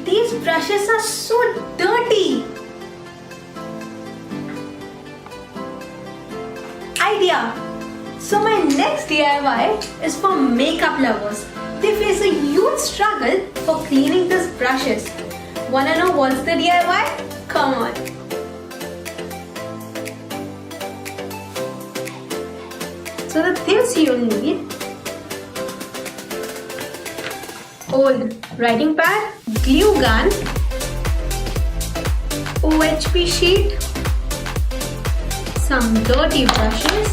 These brushes are so dirty. Idea! So my next DIY is for makeup lovers. They face a huge struggle for cleaning these brushes. Wanna know what's the DIY? Come on. So the things you'll need: old writing pad, glue gun, OHP sheet, some dirty brushes.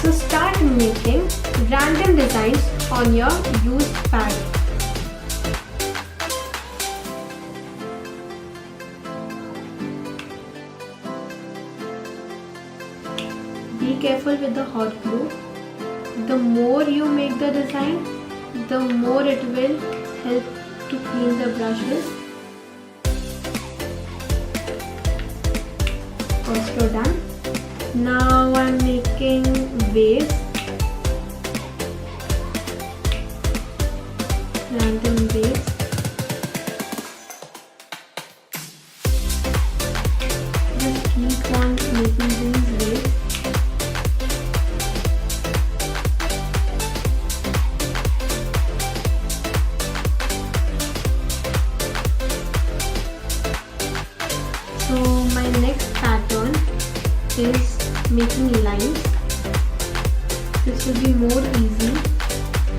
So start making random designs on your used pad. Be careful with the hot glue. The more you make the design, the more it will help to clean the brushes. First row done. Now I'm making waves. Random waves. Just keep on making these waves. So my next pattern is making lines. This will be more easy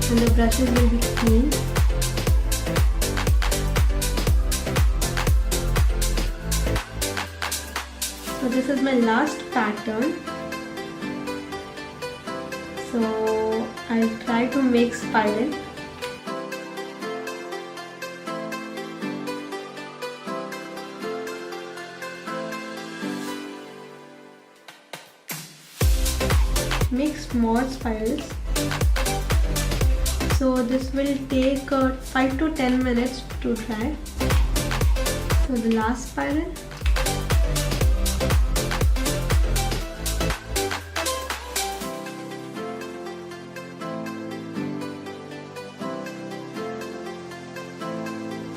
and the brushes will be clean. So this is my last pattern. So I'll try to make spiral. Make small spirals. So this will take 5 to 10 minutes to dry. So the last spiral.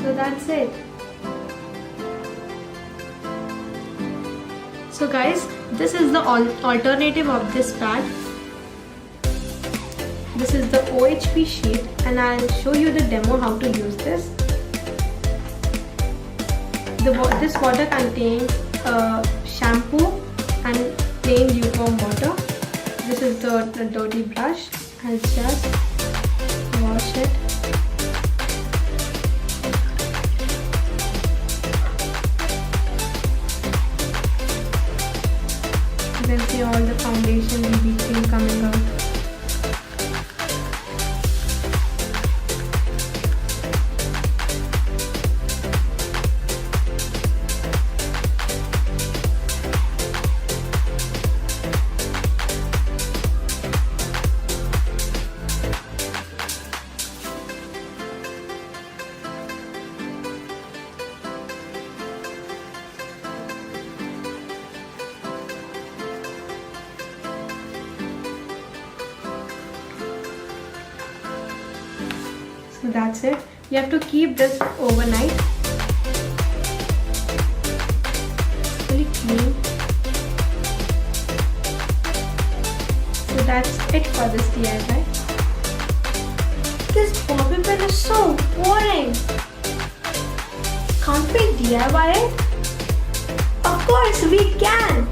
So that's it. So guys, this is the alternative of this pad. This is the OHP sheet and I'll show you the demo how to use this. This water contains shampoo and plain lukewarm water. This is the dirty brush. I'll just wash it. You can see all the foundation BB cream coming out. So that's it. You have to keep this overnight. Really clean. So that's it for this DIY. This bobby pin is so boring. Can't we DIY it? Of course we can.